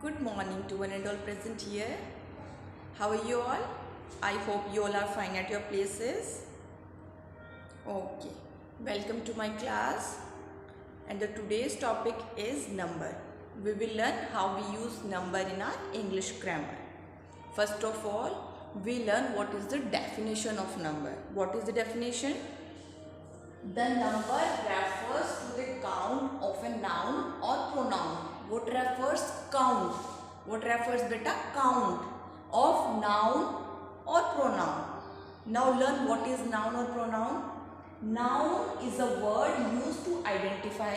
Good morning to one and all present here. How are you all? I hope you all are fine at your places. Okay, welcome to my class. And the today's topic is number. We will learn how we use number in our English grammar. First of all, we learn what is the definition of number. What is the definition? The number refers to the count of a noun or pronoun. What refers count? What refers beta? Count of noun or pronoun. Now learn what is noun or pronoun. Noun is a word used to identify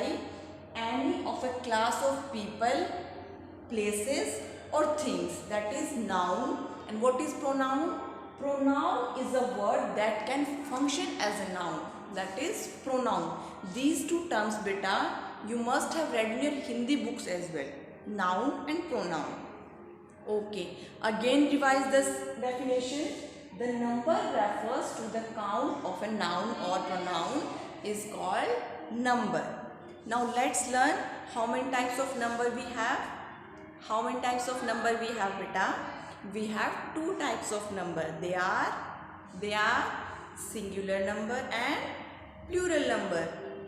any of a class of people, places or things. That is noun. And what is pronoun? Pronoun is a word that can function as a noun. That is pronoun. These two terms beta you must have read in your Hindi books as well. Noun and pronoun. Okay. Again revise this definition. The number refers to the count of a noun or pronoun is called number. Now let's learn how many types of number we have. How many types of number we have beta? We have two types of number. They are singular number and plural number.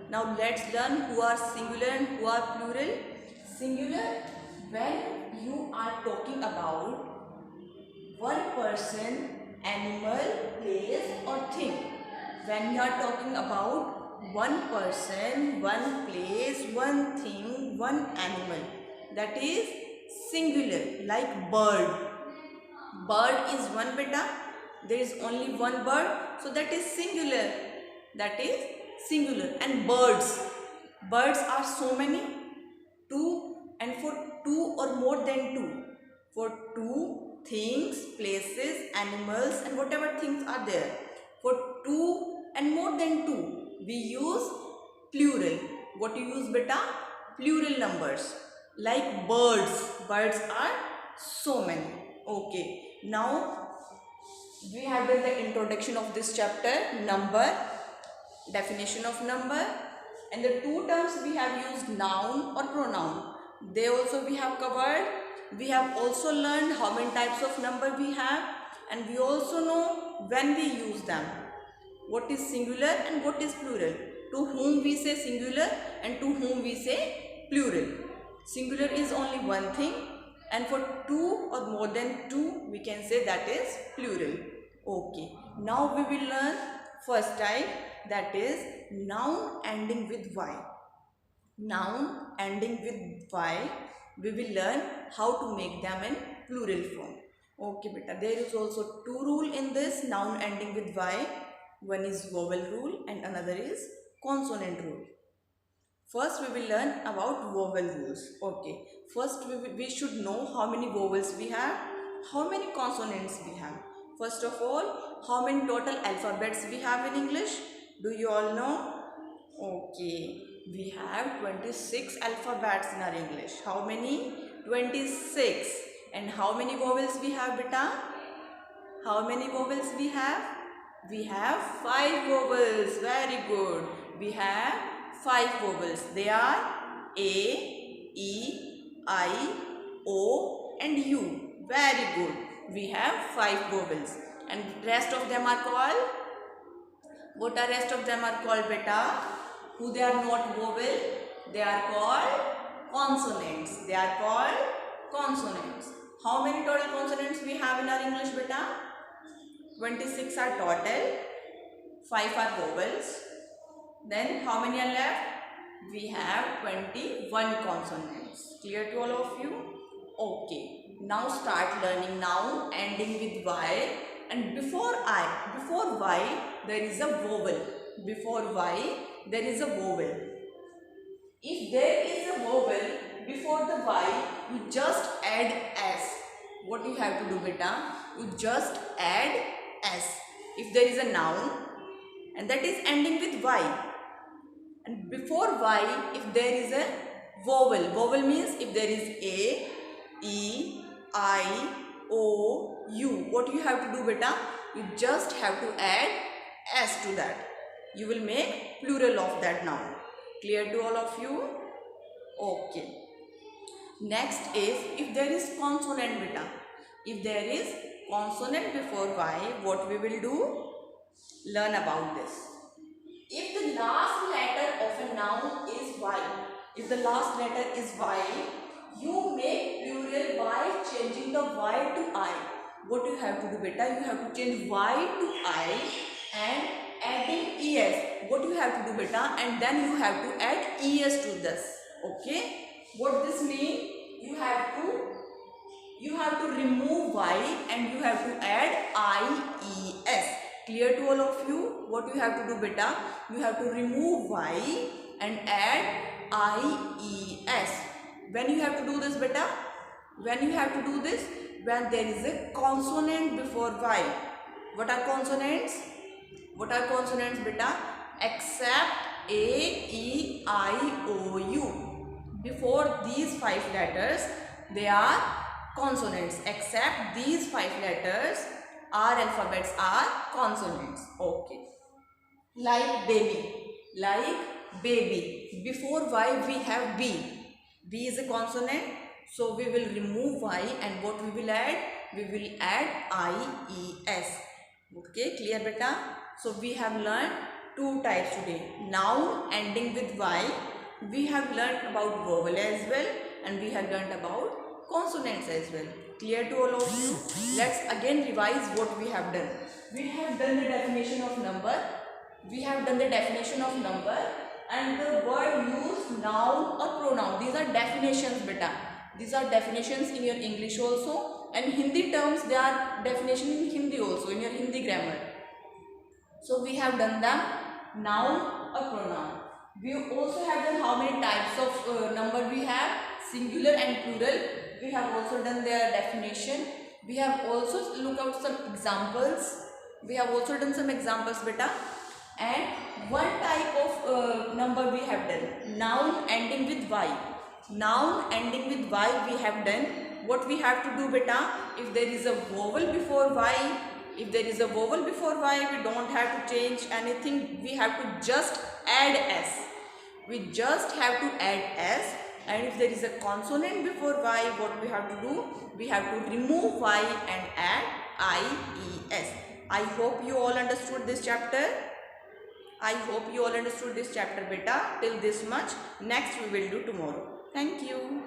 Now let's learn who are singular and who are plural. Singular, when you are talking about one person, animal, place or thing. When you are talking about one person, one place, one thing, one animal, that is singular. Like bird. Bird is one beta. There is only one bird, so that is singular. That is singular. And birds are so many, two, and for two or more than two, for two things, places, animals and whatever things are there, for two and more than two, we use plural. What you use beta? Plural numbers. Like birds are so many. Okay, now we have done the introduction of this chapter, number, definition of number, and the two terms we have used, noun or pronoun. They also we have covered. We have also learned how many types of number we have, and we also know when we use them. What is singular and what is plural. To whom we say singular and to whom we say plural. Singular is only one thing, and for two or more than two we can say that is plural. Okay, now we will learn first type, that is noun ending with y. Noun ending with y, we will learn how to make them in plural form. Okay beta, there is also two rule in this noun ending with y. One is vowel rule and another is consonant rule. First we will learn about vowel rules. Okay, first we should know how many vowels we have, how many consonants we have. First of all, how many total alphabets we have in English? Do you all know? Okay, we have 26 alphabets in our English. How many? 26. And how many vowels we have beta? How many vowels we have? We have 5 vowels. Very good. We have 5 vowels. They are A, E, I, O and U. Very good. We have 5 vowels. And rest of them are called? What are rest of them are called beta? Who they are not vowel? They are called consonants. They are called consonants. How many total consonants we have in our English beta? 26 are total. 5 are vowels. Then how many are left? We have 21 consonants. Clear to all of you? Okay. Now start learning noun ending with y. And before y, there is a vowel. Before y, there is a vowel. If there is a vowel before the y, you just add s. What you have to do beta? You just add s. If there is a noun and that is ending with y. And before y, if there is a vowel means if there is A, E, I, O, U. What you have to do beta? You just have to add S to that. You will make plural of that noun. Clear to all of you? Okay. Next is if there is consonant beta. If there is consonant before y, what we will do? Learn about this. If the last letter of a noun is y, if the last letter is y, you make plural by changing the y to I. What you have to do beta? You have to change y to I and adding es. What you have to do beta? And then you have to add es to this. Okay? What this mean? You have to remove y and you have to add ies. Clear to all of you? What you have to do beta? You have to remove y and add ies. When you have to do this beta? When you have to do this? When there is a consonant before y. What are consonants? What are consonants beta? Except a, e, I, o, u. Before these 5 letters, they are consonants. Except these 5 letters, our alphabets are consonants. Okay. Like baby. Like baby. Before y we have b. B is a consonant. So we will remove y and what we will add? We will add ies. Okay, clear beta? So we have learned 2 types today. Noun ending with y. We have learned about vowel as well and we have learned about consonants as well. Clear to all of you? Let's again revise what we have done. We have done the definition of number. We have done the definition of number and the word used noun or pronoun. These are definitions beta. These are definitions in your English also and Hindi terms, they are definition in Hindi also, in your Hindi grammar. So we have done them, noun or pronoun. We also have done how many types of number we have, singular and plural. We have also done their definition. We have also looked out some examples. We have also done some examples beta. And one type of number we have done, noun ending with y. Noun ending with y we have done. What we have to do beta? If there is a vowel before y, if there is a vowel before y, we don't have to change anything. We have to just add s. We just have to add s. And if there is a consonant before y, what we have to do? We have to remove y and add ies. I hope you all understood this chapter. I hope you all understood this chapter beta till this much. Next we will do tomorrow. Thank you.